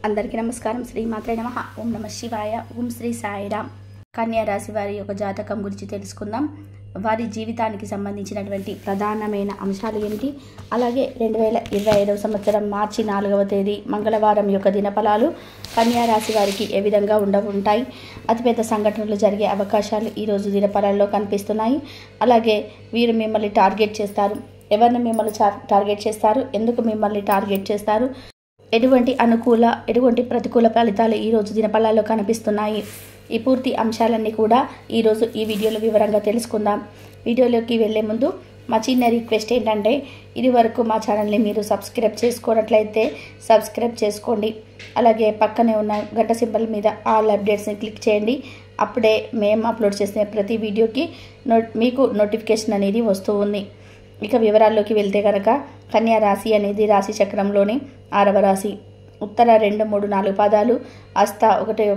అందరికీ నమస్కారం. శ్రీ మాత్రే నమః. ఓం నమ శివాయ. ఓం శ్రీ సాయిరామ్. కన్యా రాశి వారి యొక్క జాతకం గురించి తెలుసుకుందాం. వారి జీవితానికి సంబంధించినటువంటి ప్రధానమైన అంశాలు ఏమిటి, అలాగే 2025 సంవత్సరం మార్చి 4వ తేదీ మంగళవారం యొక్క దినఫలాలు కన్యా రాశి వారికి ఏ విధంగా ఉంటాయి, అతిపెద్ద సంఘటనలు జరిగే అవకాశాలు ఈరోజు దినఫలాల్లో కనిపిస్తున్నాయి. అలాగే వీరు మిమ్మల్ని టార్గెట్ చేస్తారు. ఎవరిని మిమ్మల్ని టార్గెట్ చేస్తారు, ఎందుకు మిమ్మల్ని టార్గెట్ చేస్తారు, ఎటువంటి ప్రతికూల ఫలితాలు ఈరోజు దినఫలాల్లో కనిపిస్తున్నాయి, ఈ పూర్తి అంశాలన్నీ కూడా ఈరోజు ఈ వీడియోలో వివరంగా తెలుసుకుందాం. వీడియోలోకి వెళ్ళే ముందు మా చిన్న రిక్వెస్ట్ ఏంటంటే, ఇది వరకు మా ఛానల్ని మీరు సబ్స్క్రైబ్ చేసుకున్నట్లయితే సబ్స్క్రైబ్ చేసుకోండి. అలాగే పక్కనే ఉన్న గంట సింబల్ మీద ఆల్ అప్డేట్స్ని క్లిక్ చేయండి. అప్పుడే మేము అప్లోడ్ చేసిన ప్రతి వీడియోకి మీకు నోటిఫికేషన్ అనేది వస్తూ ఉంది. ఇక వివరాల్లోకి వెళ్తే కనుక, కన్యా రాశి అనేది రాశి చక్రంలోని 6వ రాశి. ఉత్తర 2, 3, 4 పాదాలు, హస్త 1,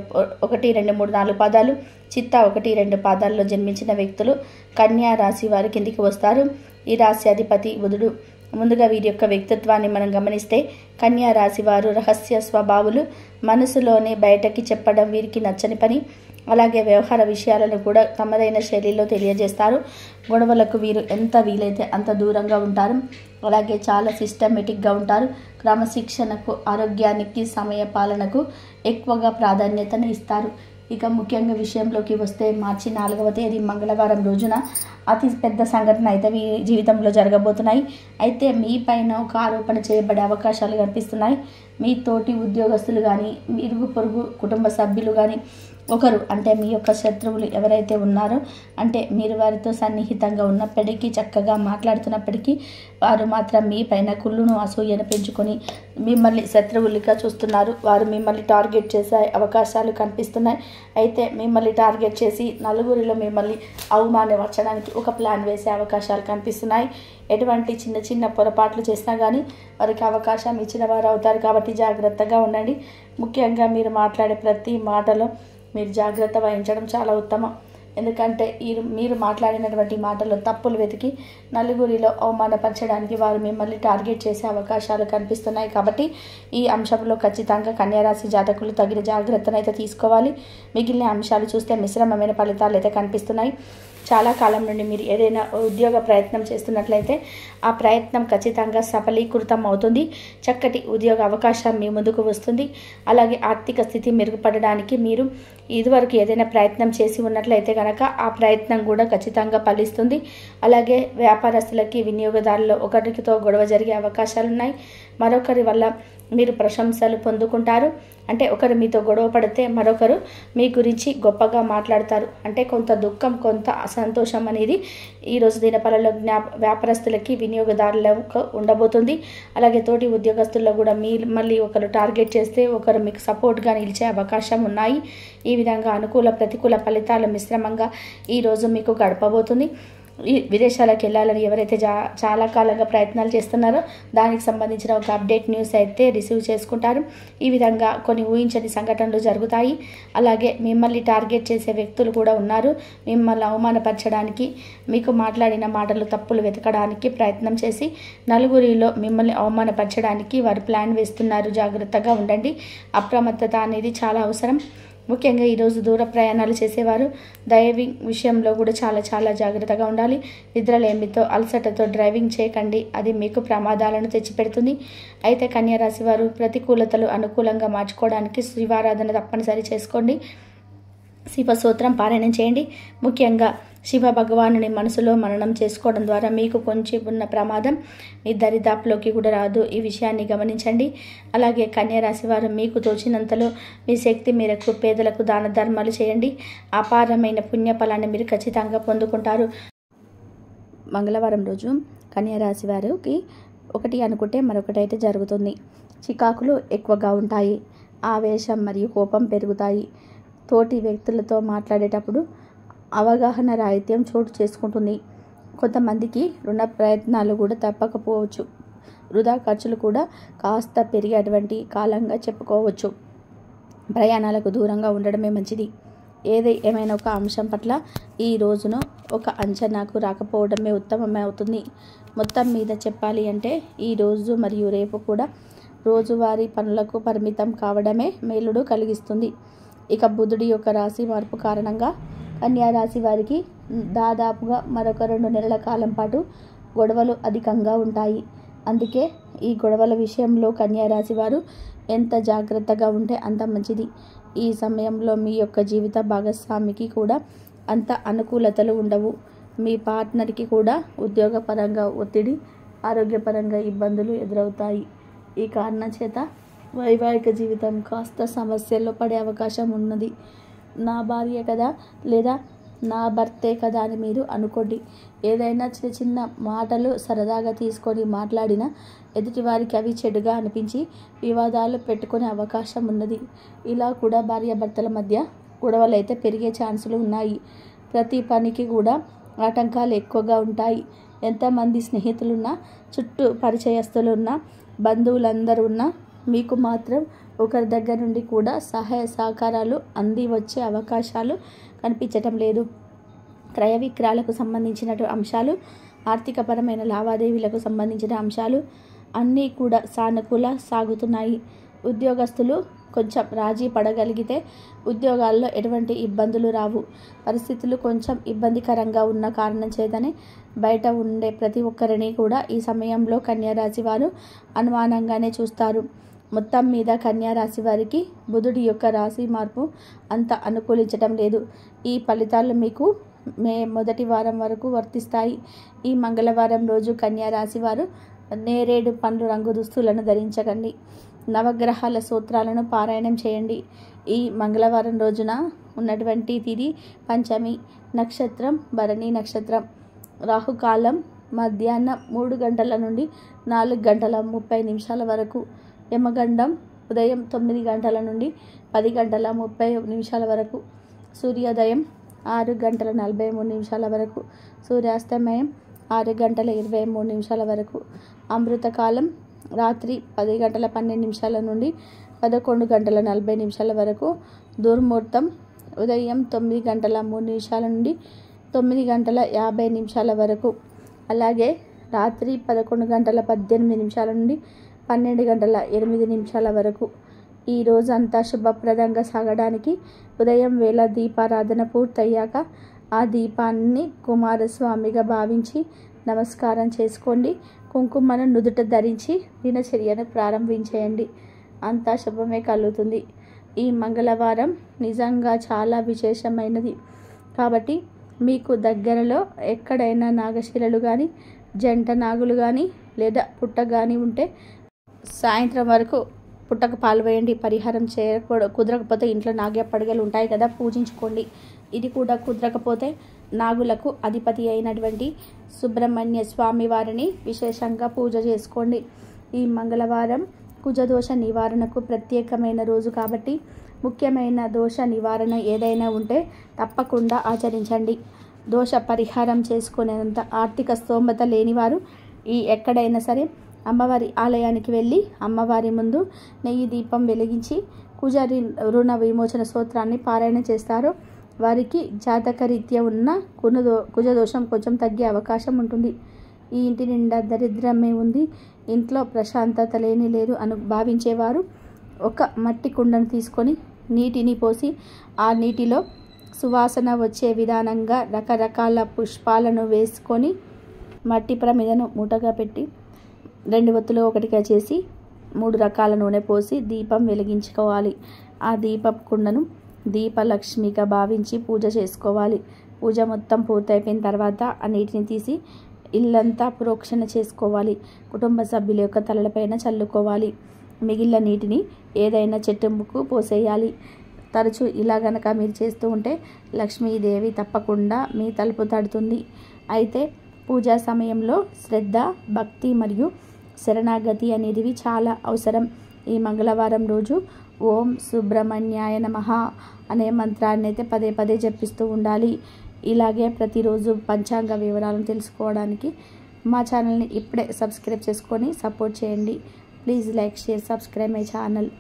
2, 3, 4 పాదాలు, చిత్త 1, 2 పాదాల్లో జన్మించిన వ్యక్తులు కన్యా రాశి వారి కిందికి వస్తారు. ఈ రాశి అధిపతి బుధుడు. ముందుగా వీరి యొక్క వ్యక్తిత్వాన్ని మనం గమనిస్తే, కన్యా రాశి వారు రహస్య స్వభావులు, మనసులోనే బయటకి చెప్పడం వీరికి నచ్చని పని. అలాగే వ్యవహార విషయాలను కూడా తమదైన శైలిలో తెలియజేస్తారు. గొడవలకు వీరు ఎంత వీలైతే అంత దూరంగా ఉంటారు. అలాగే చాలా సిస్టమేటిక్గా ఉంటారు. క్రమశిక్షణకు, ఆరోగ్యానికి, సమయ పాలనకు ఎక్కువగా ప్రాధాన్యతను ఇస్తారు. ఇక ముఖ్యంగా విషయంలోకి వస్తే, మార్చి 4వ తేదీ మంగళవారం రోజున అతి పెద్ద సంఘటన అయితే మీ జీవితంలో జరగబోతున్నాయి. అయితే మీ పైన ఒక ఆరోపణ చేయబడే అవకాశాలు కనిపిస్తున్నాయి. మీ తోటి ఉద్యోగస్తులు కానీ, ఇరుగు పొరుగు కుటుంబ సభ్యులు కానీ, ఒకరు అంటే మీ యొక్క శత్రువులు ఎవరైతే ఉన్నారో, అంటే మీరు వారితో సన్నిహితంగా ఉన్నప్పటికీ, చక్కగా మాట్లాడుతున్నప్పటికీ, వారు మాత్రం మీ పైన కుళ్ళును, అసూయను పెంచుకొని మిమ్మల్ని శత్రువులుగా చూస్తున్నారు. వారు మిమ్మల్ని టార్గెట్ చేసే అవకాశాలు కనిపిస్తున్నాయి. అయితే మిమ్మల్ని టార్గెట్ చేసి నలుగురిలో మిమ్మల్ని అవమానపరచడానికి ఒక ప్లాన్ వేసే అవకాశాలు కనిపిస్తున్నాయి. ఎటువంటి చిన్న చిన్న పొరపాట్లు చేసినా కానీ వారికి అవకాశం ఇచ్చిన వారు అవుతారు. కాబట్టి జాగ్రత్తగా ఉండండి. ముఖ్యంగా మీరు మాట్లాడే ప్రతి మాటలో మీరు జాగ్రత్త వహించడం చాలా ఉత్తమం. ఎందుకంటే మీరు మాట్లాడినటువంటి మాటల్లో తప్పులు వెతికి నలుగురిలో అవమానపరచడానికి వారు మిమ్మల్ని టార్గెట్ చేసే అవకాశాలు కనిపిస్తున్నాయి. కాబట్టి ఈ అంశంలో ఖచ్చితంగా కన్యారాశి జాతకులు తగిన జాగ్రత్తను అయితే తీసుకోవాలి. మిగిలిన అంశాలు చూస్తే మిశ్రమమైన ఫలితాలు అయితే కనిపిస్తున్నాయి. చాలా కాలం నుండి మీరు ఏదైనా ఉద్యోగ ప్రయత్నం చేస్తున్నట్లయితే ఆ ప్రయత్నం ఖచ్చితంగా సఫలీకృతం అవుతుంది. చక్కటి ఉద్యోగ అవకాశం మీ ముందుకు వస్తుంది. అలాగే ఆర్థిక స్థితి మెరుగుపడడానికి మీరు ఇదివరకు ఏదైనా ప్రయత్నం చేసి ఉన్నట్లయితే కనుక ఆ ప్రయత్నం కూడా ఖచ్చితంగా ఫలిస్తుంది. అలాగే వ్యాపారస్తులకి, వినియోగదారులు ఒకరితో గొడవ జరిగే అవకాశాలు ఉన్నాయి. మరొకరి వల్ల మీరు ప్రశంసలు పొందుకుంటారు. అంటే ఒకరు మీతో గొడవ పడితే మరొకరు మీ గురించి గొప్పగా మాట్లాడతారు. అంటే కొంత దుఃఖం, కొంత అసంతోషం అనేది ఈరోజు దినఫలాల్లో వ్యాపారస్తులకి, వినియోగదారులకు ఉండబోతుంది. అలాగే తోటి ఉద్యోగస్తుల్లో కూడా మళ్ళీ ఒకరు టార్గెట్ చేస్తే ఒకరు మీకు సపోర్ట్గా నిలిచే అవకాశం ఉన్నాయి. ఈ విధంగా అనుకూల ప్రతికూల ఫలితాల మిశ్రమంగా ఈరోజు మీకు గడపబోతుంది. ఈ విదేశాలకు వెళ్ళాలని ఎవరైతే చాలా కాలంగా ప్రయత్నాలు చేస్తున్నారో దానికి సంబంధించిన ఒక అప్డేట్ న్యూస్ అయితే రిసీవ్ చేసుకుంటారు. ఈ విధంగా కొన్ని ఊహించని సంఘటనలు జరుగుతాయి. అలాగే మిమ్మల్ని టార్గెట్ చేసే వ్యక్తులు కూడా ఉన్నారు. మిమ్మల్ని అవమానపరచడానికి, మీకు మాట్లాడిన మాటలు తప్పులు వెతకడానికి ప్రయత్నం చేసి నలుగురిలో మిమ్మల్ని అవమానపరచడానికి వారు ప్లాన్ వేస్తున్నారు. జాగ్రత్తగా ఉండండి. అప్రమత్తత అనేది చాలా అవసరం. ముఖ్యంగా ఈరోజు దూర ప్రయాణాలు చేసేవారు డ్రైవింగ్ విషయంలో కూడా చాలా జాగ్రత్తగా ఉండాలి. నిద్రలేమితో, అలసటతో డ్రైవింగ్ చేయకండి. అది మీకు ప్రమాదాలను తెచ్చిపెడుతుంది. అయితే కన్యా రాశి వారు ప్రతికూలతలు అనుకూలంగా మార్చుకోవడానికి శివారాధన తప్పనిసరి చేసుకోండి. శివ స్తోత్రం పారాయణం చేయండి. ముఖ్యంగా శివ భగవానుని మనసులో మననం చేసుకోవడం ద్వారా మీకు కొంచెం ఉన్న ప్రమాదం మీ దరిదాపులోకి కూడా రాదు. ఈ విషయాన్ని గమనించండి. అలాగే కన్యా రాశి వారు మీకు తోచినంతలో మీ శక్తి మేరకు పేదలకు దాన ధర్మాలు చేయండి. అపారమైన పుణ్యఫలాన్ని మీరు ఖచ్చితంగా పొందుకుంటారు. మంగళవారం రోజు కన్యా రాశి వారికి ఒకటి అనుకుంటే మరొకటి అయితే జరుగుతుంది. చికాకులు ఎక్కువగా ఉంటాయి. ఆవేశం మరియు కోపం పెరుగుతాయి. తోటి వ్యక్తులతో మాట్లాడేటప్పుడు అవగాహన రాహిత్యం చోటు చేసుకుంటుంది. కొంతమందికి రుణ ప్రయత్నాలు కూడా తప్పకపోవచ్చు. వృధా ఖర్చులు కూడా కాస్త పెరిగేటువంటి కాలంగా చెప్పుకోవచ్చు. ప్రయాణాలకు దూరంగా ఉండడమే మంచిది. ఏమైనా ఒక అంశం పట్ల ఈ రోజును ఒక అంచనాకు రాకపోవడమే ఉత్తమమే అవుతుంది. మొత్తం మీద చెప్పాలి అంటే ఈ రోజు మరియు రేపు కూడా రోజువారీ పనులకు పరిమితం కావడమే మేలుడు కలిగిస్తుంది. ఇక బుధుడి యొక్క రాశి మార్పు కారణంగా కన్యా రాశి వారికి దాదాపుగా మరొక 2 నెలల కాలం పాటు గొడవలు అధికంగా ఉంటాయి. అందుకే ఈ గొడవల విషయంలో కన్యా రాశి వారు ఎంత జాగ్రత్తగా ఉంటే అంత మంచిది. ఈ సమయంలో మీ యొక్క జీవిత భాగస్వామికి కూడా అంత అనుకూలతలు ఉండవు. మీ పార్ట్నర్కి కూడా ఉద్యోగపరంగా ఒత్తిడి, ఆరోగ్యపరంగా ఇబ్బందులు ఎదురవుతాయి. ఈ కారణం చేత వైవాహిక జీవితం కాస్త సమస్యల్లో పడే అవకాశం ఉన్నది. నా భార్య కదా లేదా నా భర్తే కదా అని మీరు అనుకోండి. ఏదైనా చిన్న చిన్న మాటలు సరదాగా తీసుకొని మాట్లాడినా ఎదుటివారికి అవి చెడుగా అనిపించి వివాదాలు పెట్టుకునే అవకాశం ఉన్నది. ఇలా కూడా భార్యాభర్తల మధ్య గొడవలు అయితే పెరిగే ఛాన్సులు ఉన్నాయి. ప్రతి పనికి కూడా ఆటంకాలు ఎక్కువగా ఉంటాయి. ఎంతమంది స్నేహితులున్నా, చుట్టూ పరిచయస్తులున్నా, బంధువులందరూ ఉన్నా మీకు మాత్రం ఒకరి దగ్గర నుండి కూడా సహాయ సహకారాలు అంది వచ్చే అవకాశాలు కనిపించటం లేదు. క్రయ విక్రయాలకు సంబంధించిన అంశాలు, ఆర్థికపరమైన లావాదేవీలకు సంబంధించిన అంశాలు అన్నీ కూడా సానుకూల సాగుతున్నాయి. ఉద్యోగస్తులు కొంచెం రాజీ పడగలిగితే ఉద్యోగాల్లో ఎటువంటి ఇబ్బందులు రావు. పరిస్థితులు కొంచెం ఇబ్బందికరంగా ఉన్న కారణం చేతనే బయట ఉండే ప్రతి ఒక్కరిని కూడా ఈ సమయంలో కన్యా రాశి వారు అనుమానంగానే చూస్తారు. మొత్తం మీద కన్యా రాశి వారికి బుధుడి యొక్క రాశి మార్పు అంత అనుకూలించటం లేదు. ఈ ఫలితాలు మీకు మే మొదటి వారం వరకు వర్తిస్తాయి. ఈ మంగళవారం రోజు కన్యా రాశి వారు నేరేడు పండ్లు రంగు దుస్తులను ధరించకండి. నవగ్రహాల సూత్రాలను పారాయణం చేయండి. ఈ మంగళవారం రోజున ఉన్నటువంటి తిథి పంచమి, నక్షత్రం భరణి నక్షత్రం, రాహుకాలం మధ్యాహ్నం 3 గంటల నుండి 4 గంటల 30 నిమిషాల వరకు, యమగండం ఉదయం 9 గంటల నుండి 10 గంటల 30 నిమిషాల వరకు, సూర్యోదయం 6 గంటల 43 నిమిషాల వరకు, సూర్యాస్తమయం 6 గంటల 23 నిమిషాల వరకు, అమృతకాలం రాత్రి 10 గంటల 12 నిమిషాల నుండి 11 గంటల 40 నిమిషాల వరకు, దుర్ముహూర్తం ఉదయం 9 గంటల 3 నిమిషాల నుండి 9 గంటల 50 నిమిషాల వరకు, అలాగే రాత్రి 11 గంటల 18 నిమిషాల నుండి 12 గంటల 8 నిమిషాల వరకు. ఈ రోజంతా శుభప్రదంగా సాగడానికి ఉదయం వేళ దీపారాధన పూర్తయ్యాక ఆ దీపాన్ని కుమారస్వామిగా భావించి నమస్కారం చేసుకోండి. కుంకుమను నుదుట ధరించి దినచర్యను ప్రారంభించేయండి. అంతా శుభమే కలుగుతుంది. ఈ మంగళవారం నిజంగా చాలా విశేషమైనది కాబట్టి మీకు దగ్గరలో ఎక్కడైనా నాగశిలలు కానీ, జంట నాగులు కానీ లేదా పుట్ట కానీ ఉంటే సాయంత్రం వరకు పుట్టకు పాలు వేయండి. పరిహారం కుదరకపోతే ఇంట్లో నాగ్య పడగలు ఉంటాయి కదా, పూజించుకోండి. ఇది కూడా కుదరకపోతే నాగులకు అధిపతి అయినటువంటి సుబ్రహ్మణ్య స్వామి వారిని విశేషంగా పూజ చేసుకోండి. ఈ మంగళవారం కుజదోష నివారణకు ప్రత్యేకమైన రోజు కాబట్టి ముఖ్యమైన దోష నివారణ ఏదైనా ఉంటే తప్పకుండా ఆచరించండి. దోష పరిహారం చేసుకునేంత ఆర్థిక స్తోమత లేనివారు ఎక్కడైనా సరే అమ్మవారి ఆలయానికి వెళ్ళి అమ్మవారి ముందు నెయ్యి దీపం వెలిగించి కుజ రుణ విమోచన స్తోత్రాన్ని పారాయణ చేస్తారో వారికి జాతకరీత్యా ఉన్న కుజదోషం కొంచెం తగ్గే అవకాశం ఉంటుంది. ఈ ఇంటి నిండా దరిద్రమే ఉంది, ఇంట్లో ప్రశాంతత లేని లేదు అని భావించేవారు ఒక మట్టి కుండను తీసుకొని నీటిని పోసి ఆ నీటిలో సువాసన వచ్చే విధానంగా రకరకాల పుష్పాలను వేసుకొని మట్టి ప్రమిదను మూటగా పెట్టి 2 ఒత్తులు ఒకటిగా చేసి 3 రకాల నూనె పోసి దీపం వెలిగించుకోవాలి. ఆ దీపపు కుండను దీపలక్ష్మిగా భావించి పూజ చేసుకోవాలి. పూజ మొత్తం పూర్తయిపోయిన తర్వాత ఆ నీటిని తీసి ఇల్లంతా ప్రోక్షణ చేసుకోవాలి. కుటుంబ సభ్యుల యొక్క తలలపైన చల్లుకోవాలి. మిగిలిన నీటిని ఏదైనా చెట్టుకు పోసేయాలి. తరచూ ఇలా గనక మీరు చేస్తూ ఉంటే లక్ష్మీదేవి తప్పకుండా మీ తలుపు తడుతుంది. అయితే పూజా సమయంలో శ్రద్ధ, భక్తి మరియు శరణాగతి అనేటివి చాలా అవసరం. ఈ మంగళవారం రోజు ఓం సుబ్రహ్మణ్యాయ నమః అనే మంత్రాన్ని అయితే పదే పదే జపిస్తూ ఉండాలి. ఇలాగే ప్రతిరోజు పంచాంగ వివరాలను తెలుసుకోవడానికి మా ఛానల్ని ఇప్పుడే సబ్స్క్రైబ్ చేసుకొని సపోర్ట్ చేయండి. Please like, share, subscribe my channel.